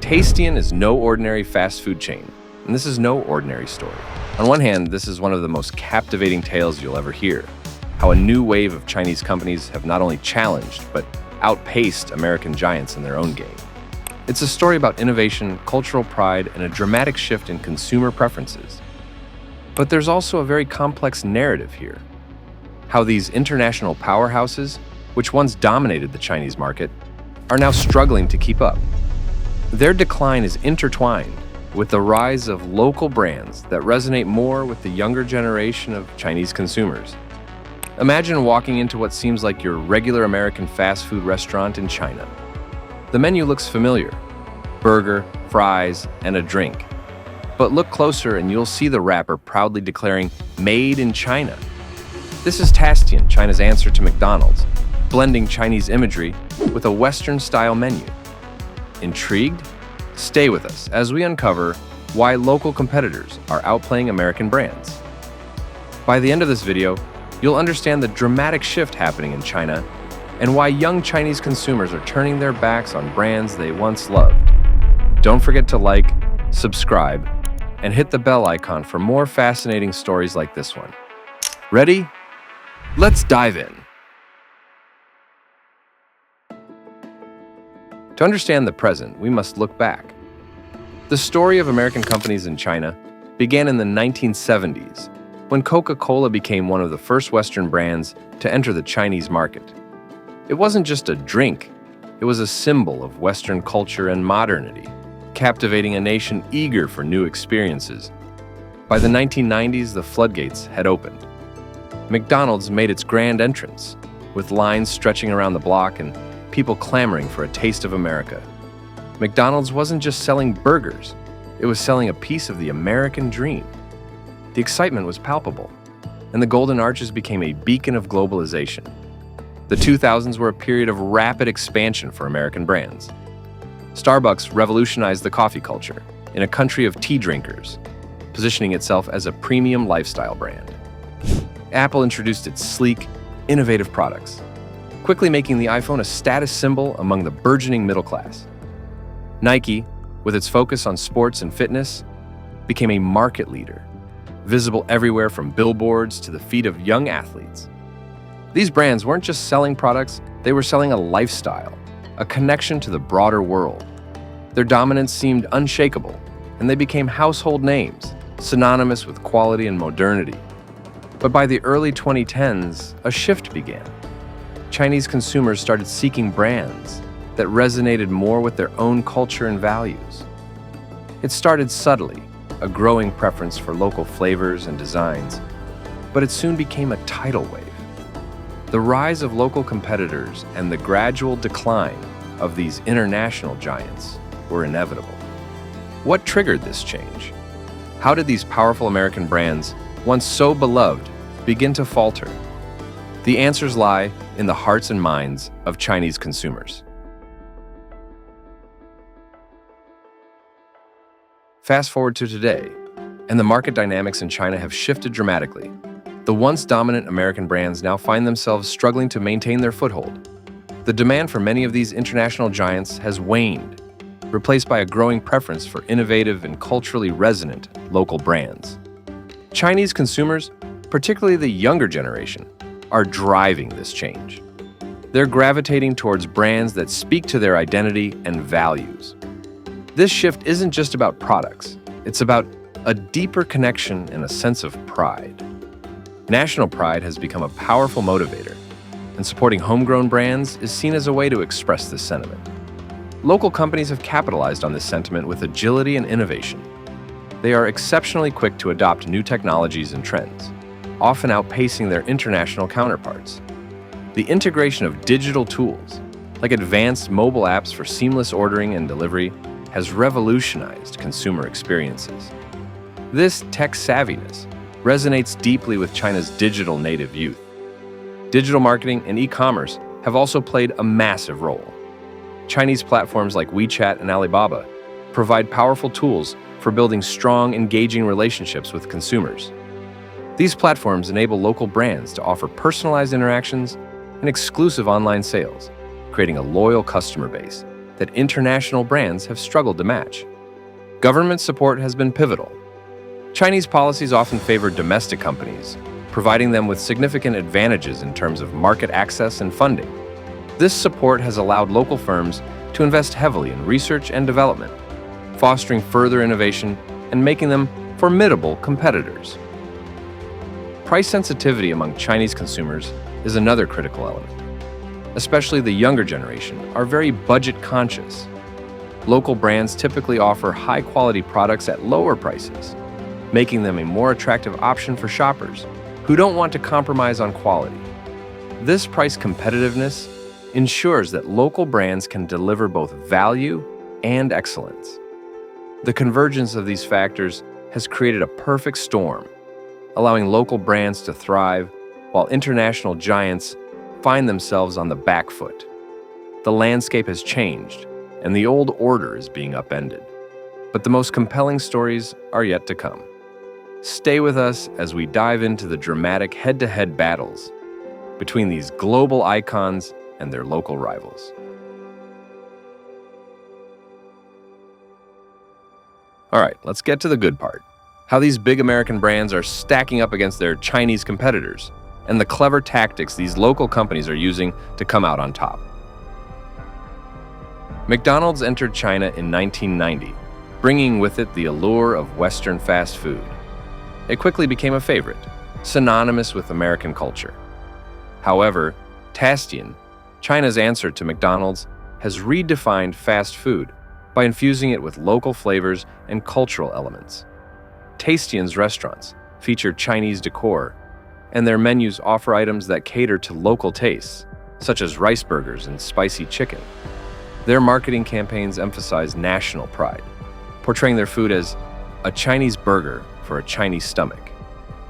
Tastien is no ordinary fast food chain, and this is no ordinary story. On one hand, this is one of the most captivating tales you'll ever hear, how a new wave of Chinese companies have not only challenged, but outpaced American giants in their own game. It's a story about innovation, cultural pride, and a dramatic shift in consumer preferences. But there's also a very complex narrative here. How these international powerhouses, which once dominated the Chinese market, are now struggling to keep up. Their decline is intertwined with the rise of local brands that resonate more with the younger generation of Chinese consumers. Imagine walking into what seems like your regular American fast food restaurant in China. The menu looks familiar: burger, fries, and a drink. But look closer and you'll see the wrapper proudly declaring, "Made in China." This is Tastien, China's answer to McDonald's, blending Chinese imagery with a Western-style menu. Intrigued? Stay with us as we uncover why local competitors are outplaying American brands. By the end of this video, you'll understand the dramatic shift happening in China and why young Chinese consumers are turning their backs on brands they once loved. Don't forget to like, subscribe, and hit the bell icon for more fascinating stories like this one. Ready? Let's dive in. To understand the present, we must look back. The story of American companies in China began in the 1970s, when Coca-Cola became one of the first Western brands to enter the Chinese market. It wasn't just a drink, it was a symbol of Western culture and modernity, captivating a nation eager for new experiences. By the 1990s, the floodgates had opened. McDonald's made its grand entrance, with lines stretching around the block and people clamoring for a taste of America. McDonald's wasn't just selling burgers, it was selling a piece of the American dream. The excitement was palpable, and the Golden Arches became a beacon of globalization. The 2000s were a period of rapid expansion for American brands. Starbucks revolutionized the coffee culture in a country of tea drinkers, positioning itself as a premium lifestyle brand. Apple introduced its sleek, innovative products, quickly making the iPhone a status symbol among the burgeoning middle class. Nike, with its focus on sports and fitness, became a market leader, visible everywhere from billboards to the feet of young athletes. These brands weren't just selling products, they were selling a lifestyle, a connection to the broader world. Their dominance seemed unshakable, and they became household names, synonymous with quality and modernity. But by the early 2010s, a shift began. Chinese consumers started seeking brands that resonated more with their own culture and values. It started subtly, a growing preference for local flavors and designs, but it soon became a tidal wave. The rise of local competitors and the gradual decline of these international giants were inevitable. What triggered this change? How did these powerful American brands, once so beloved, begin to falter? The answers lie in the hearts and minds of Chinese consumers. Fast forward to today, and the market dynamics in China have shifted dramatically. The once dominant American brands now find themselves struggling to maintain their foothold. The demand for many of these international giants has waned, replaced by a growing preference for innovative and culturally resonant local brands. Chinese consumers, particularly the younger generation, are driving this change. They're gravitating towards brands that speak to their identity and values. This shift isn't just about products, it's about a deeper connection and a sense of pride. National pride has become a powerful motivator, and supporting homegrown brands is seen as a way to express this sentiment. Local companies have capitalized on this sentiment with agility and innovation. They are exceptionally quick to adopt new technologies and trends, often outpacing their international counterparts. The integration of digital tools, like advanced mobile apps for seamless ordering and delivery, has revolutionized consumer experiences. This tech savviness resonates deeply with China's digital native youth. Digital marketing and e-commerce have also played a massive role. Chinese platforms like WeChat and Alibaba provide powerful tools for building strong, engaging relationships with consumers. These platforms enable local brands to offer personalized interactions and exclusive online sales, creating a loyal customer base. that international brands have struggled to match. Government support has been pivotal. Chinese policies often favor domestic companies, providing them with significant advantages in terms of market access and funding. This support has allowed local firms to invest heavily in research and development, fostering further innovation and making them formidable competitors. Price sensitivity among Chinese consumers is another critical element. Especially the younger generation are very budget conscious. Local brands typically offer high-quality products at lower prices, making them a more attractive option for shoppers who don't want to compromise on quality. This price competitiveness ensures that local brands can deliver both value and excellence. The convergence of these factors has created a perfect storm, allowing local brands to thrive while international giants find themselves on the back foot. The landscape has changed, and the old order is being upended. But the most compelling stories are yet to come. Stay with us as we dive into the dramatic head-to-head battles between these global icons and their local rivals. All right, let's get to the good part. How these big American brands are stacking up against their Chinese competitors, and the clever tactics these local companies are using to come out on top. McDonald's entered China in 1990, bringing with it the allure of Western fast food. It quickly became a favorite, synonymous with American culture. However, Tastien, China's answer to McDonald's, has redefined fast food by infusing it with local flavors and cultural elements. Tastien's restaurants feature Chinese decor, and their menus offer items that cater to local tastes, such as rice burgers and spicy chicken. Their marketing campaigns emphasize national pride, portraying their food as a Chinese burger for a Chinese stomach.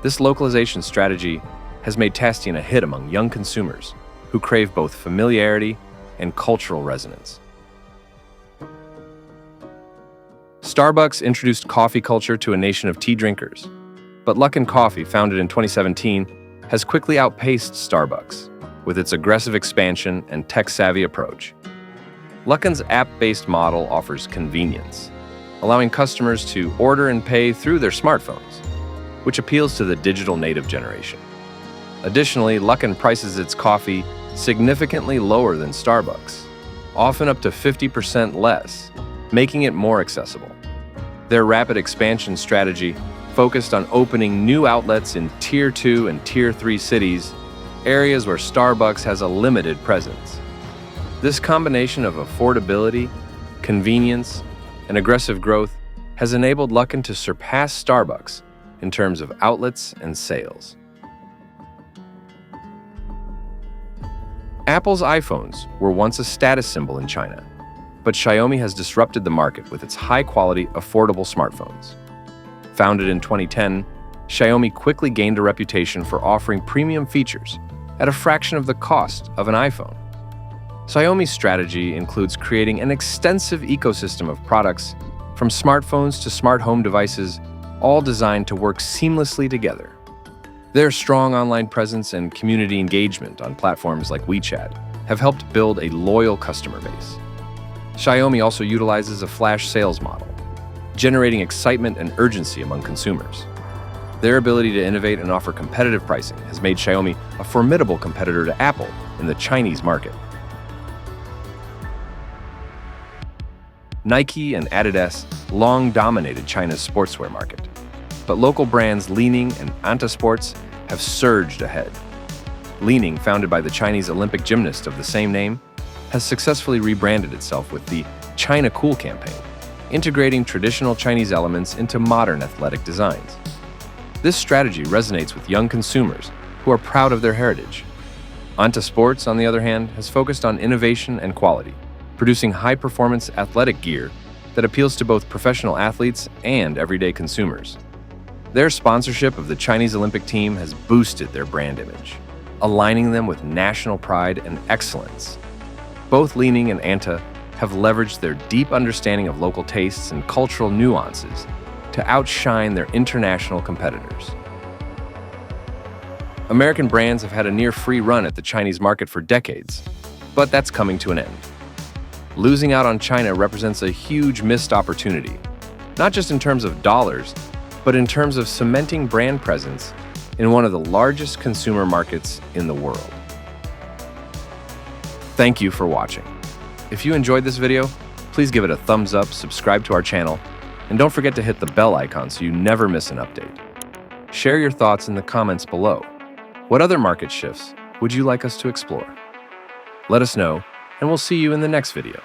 This localization strategy has made Tastien a hit among young consumers who crave both familiarity and cultural resonance. Starbucks introduced coffee culture to a nation of tea drinkers, but Luckin Coffee, founded in 2017, has quickly outpaced Starbucks with its aggressive expansion and tech-savvy approach. Luckin's app-based model offers convenience, allowing customers to order and pay through their smartphones, which appeals to the digital native generation. Additionally, Luckin prices its coffee significantly lower than Starbucks, often up to 50% less, making it more accessible. Their rapid expansion strategy focused on opening new outlets in Tier 2 and Tier 3 cities, areas where Starbucks has a limited presence. This combination of affordability, convenience, and aggressive growth has enabled Luckin to surpass Starbucks in terms of outlets and sales. Apple's iPhones were once a status symbol in China, but Xiaomi has disrupted the market with its high-quality, affordable smartphones. Founded in 2010, Xiaomi quickly gained a reputation for offering premium features at a fraction of the cost of an iPhone. Xiaomi's strategy includes creating an extensive ecosystem of products, from smartphones to smart home devices, all designed to work seamlessly together. Their strong online presence and community engagement on platforms like WeChat have helped build a loyal customer base. Xiaomi also utilizes a flash sales model, generating excitement and urgency among consumers. Their ability to innovate and offer competitive pricing has made Xiaomi a formidable competitor to Apple in the Chinese market. Nike and Adidas long dominated China's sportswear market, but local brands Li-Ning and Anta Sports have surged ahead. Li-Ning, founded by the Chinese Olympic gymnast of the same name, has successfully rebranded itself with the China Cool campaign, integrating traditional Chinese elements into modern athletic designs. This strategy resonates with young consumers who are proud of their heritage. Anta Sports, on the other hand, has focused on innovation and quality, producing high-performance athletic gear that appeals to both professional athletes and everyday consumers. Their sponsorship of the Chinese Olympic team has boosted their brand image, aligning them with national pride and excellence. Both Li-Ning and Anta have leveraged their deep understanding of local tastes and cultural nuances to outshine their international competitors. American brands have had a near-free run at the Chinese market for decades, but that's coming to an end. Losing out on China represents a huge missed opportunity, not just in terms of dollars, but in terms of cementing brand presence in one of the largest consumer markets in the world. Thank you for watching. If you enjoyed this video, please give it a thumbs up, subscribe to our channel, and don't forget to hit the bell icon so you never miss an update. Share your thoughts in the comments below. What other market shifts would you like us to explore? Let us know, and we'll see you in the next video.